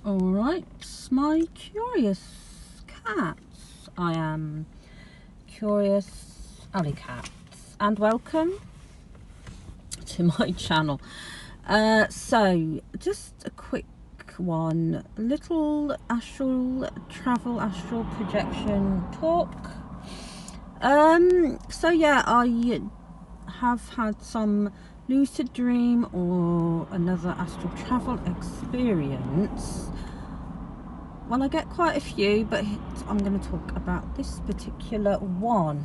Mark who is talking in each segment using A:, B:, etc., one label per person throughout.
A: Alright, my curious cats. I am Curious Alley Cats, and welcome to my channel. So just a quick one, little astral travel, astral projection talk. So yeah, I have had some lucid dream or another astral travel experience. Well, I get quite a few, but I'm going to talk about this particular one.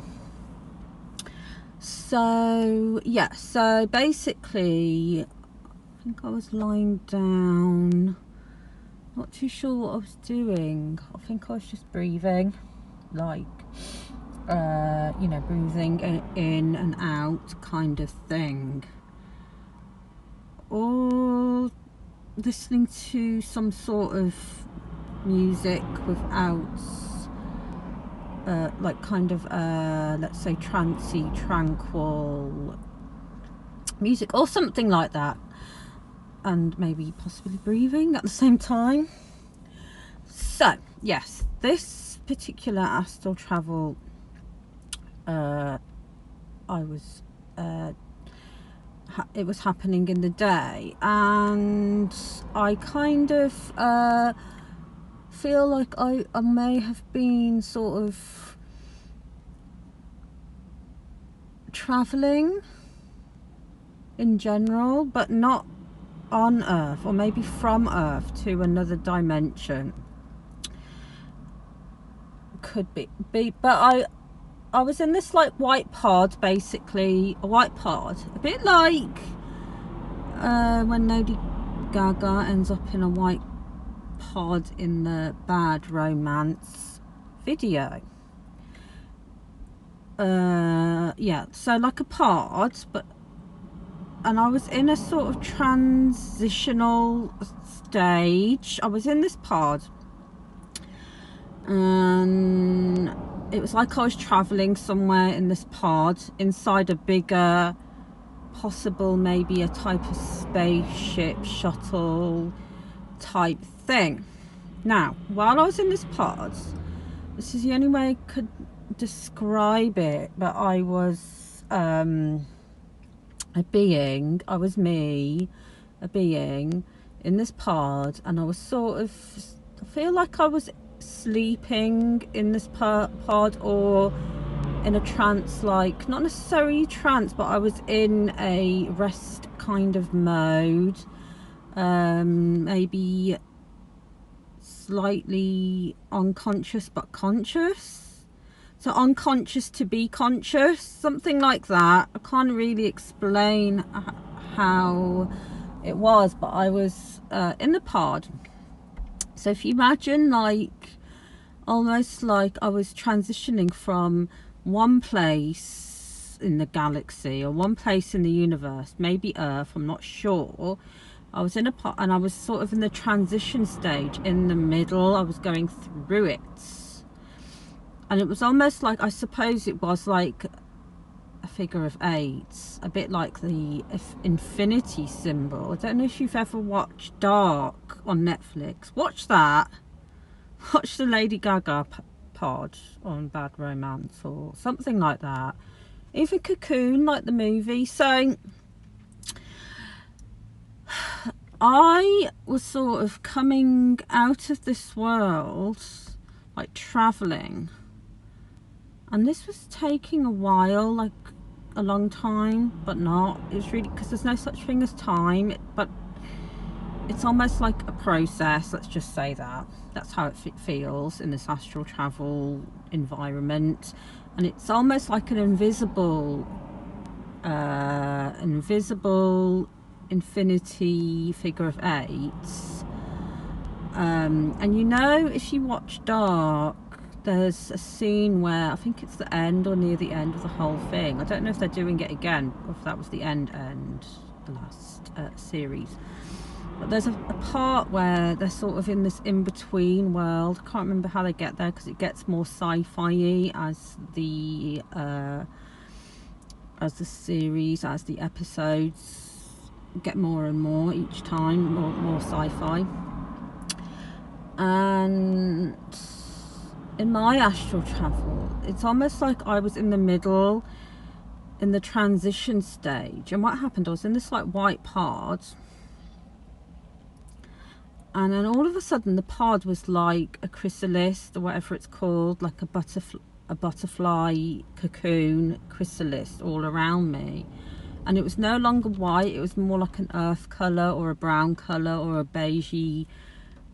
A: So yeah, so basically I think I was lying down, not too sure what I was doing. I think I was just breathing, like you know, breathing in and out kind of thing, or listening to some sort of music without like kind of let's say trancey, tranquil music or something like that, and maybe possibly breathing at the same time. So yes, this particular astral travel, it was happening in the day, and I kind of feel like I may have been sort of traveling in general, but not on Earth, or maybe from Earth to another dimension. Could be, but I was in this like white pod, basically a white pod, a bit like when Lady Gaga ends up in a white pod in the Bad Romance video. Yeah, so like a pod, and I was in a sort of transitional stage. I was in this pod, and it was like I was traveling somewhere in this pod inside a bigger, possible maybe a type of spaceship, shuttle type thing. Now, while I was in this pod, this is the only way I could describe it, but I was a being, I was me, a being in this pod, and I was sort of, I feel like I was sleeping in this pod, or in a trance, like not necessarily trance, but I was in a rest kind of mode, maybe slightly unconscious but conscious, so unconscious to be conscious, something like that. I can't really explain how it was, but I was in the pod. So if you imagine, like almost like I was transitioning from one place in the galaxy or one place in the universe, maybe Earth, I'm not sure. I was in a pot, and I was sort of in the transition stage in the middle. I was going through it, and it was almost like, I suppose it was like a figure of 8, a bit like the infinity symbol. I don't know if you've ever watched Dark on Netflix. Watch that. Watch the Lady Gaga pod on Bad Romance or something like that. Even Cocoon, like the movie. So I was sort of coming out of this world, like traveling, and this was taking a while, like a long time, but not. It's really, because there's no such thing as time, but it's almost like a process, let's just say that. That's how it feels in this astral travel environment. And it's almost like an invisible infinity figure of 8. And you know, if you watch Dark, there's a scene where I think it's the end or near the end of the whole thing. I don't know if they're doing it again, or if that was the end, the last series. But there's a part where they're sort of in this in-between world. I can't remember how they get there, because it gets more sci-fi as the series, as the episodes get more and more each time, more sci-fi. And in my astral travel, it's almost like I was in the middle, in the transition stage. And what happened, I was in this like white pod, and then all of a sudden the pod was like a chrysalis, or whatever it's called, like a butterfly cocoon chrysalis all around me. And it was no longer white, it was more like an earth colour or a brown colour or a beigey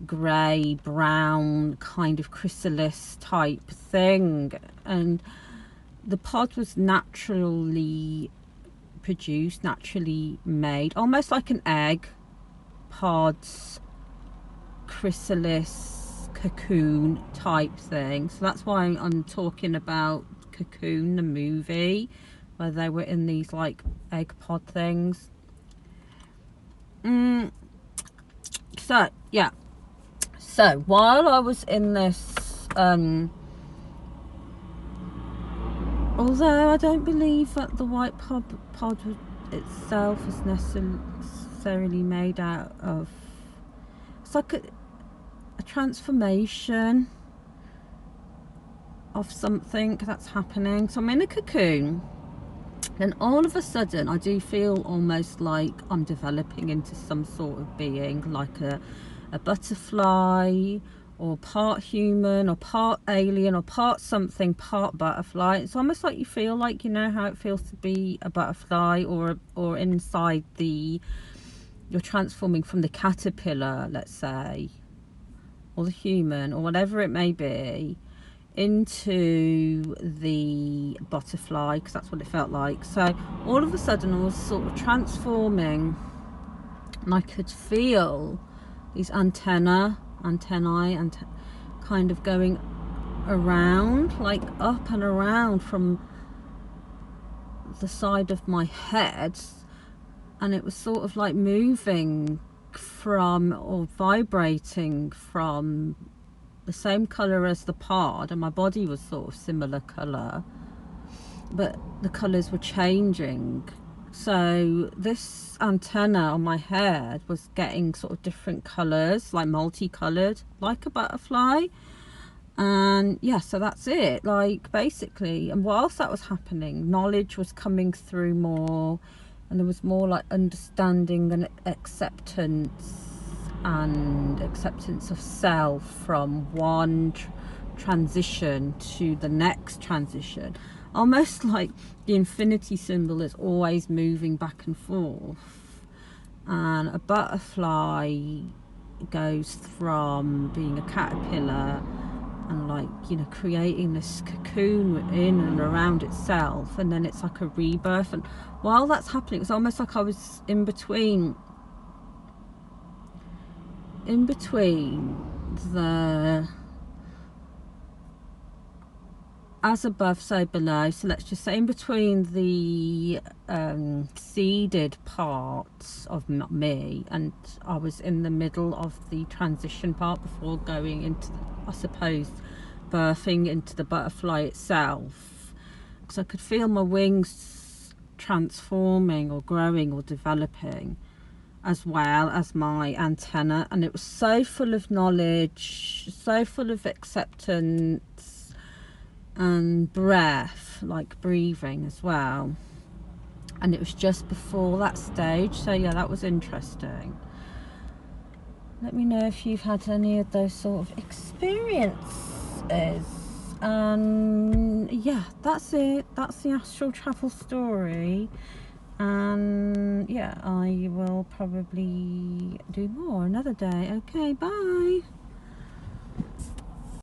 A: grey brown kind of chrysalis type thing. And the pod was naturally produced, naturally made, almost like an egg pod chrysalis cocoon type thing. So that's why I'm talking about Cocoon, the movie, where they were in these like egg pod things. So yeah, so while I was in this, although I don't believe that the white pod itself is necessarily made out of, it's like a transformation of something that's happening. So I'm in a cocoon, then all of a sudden I do feel almost like I'm developing into some sort of being, like a butterfly, or part human, or part alien, or part something, part butterfly. It's almost like you feel like, you know how it feels to be a butterfly, or inside you're transforming from the caterpillar, let's say, or the human, or whatever it may be, into the butterfly, because that's what it felt like. So all of a sudden I was sort of transforming, and I could feel these antennae kind of going around, like up and around from the side of my head, and it was sort of like moving from, or vibrating from, the same colour as the pod, and my body was sort of similar colour, but the colours were changing. So this antenna on my head was getting sort of different colours, like multicoloured, like a butterfly. And yeah, so that's it, like basically. And whilst that was happening, knowledge was coming through more, and there was more like understanding and acceptance of self from one transition to the next transition. Almost like the infinity symbol is always moving back and forth, and a butterfly goes from being a caterpillar and, like, you know, creating this cocoon in and around itself, and then it's like a rebirth. And while that's happening, it's almost like I was in between the as above so below. So let's just say in between the seeded parts of me, and I was in the middle of the transition part before going into the, I suppose, birthing into the butterfly itself, because I could feel my wings transforming or growing or developing, as well as my antenna. And it was so full of knowledge, so full of acceptance and breath, like breathing as well. And it was just before that stage. So yeah, that was interesting. Let me know if you've had any of those sort of experiences. And yeah, that's it. That's the astral travel story. And yeah, I will probably do more another day. Okay, bye.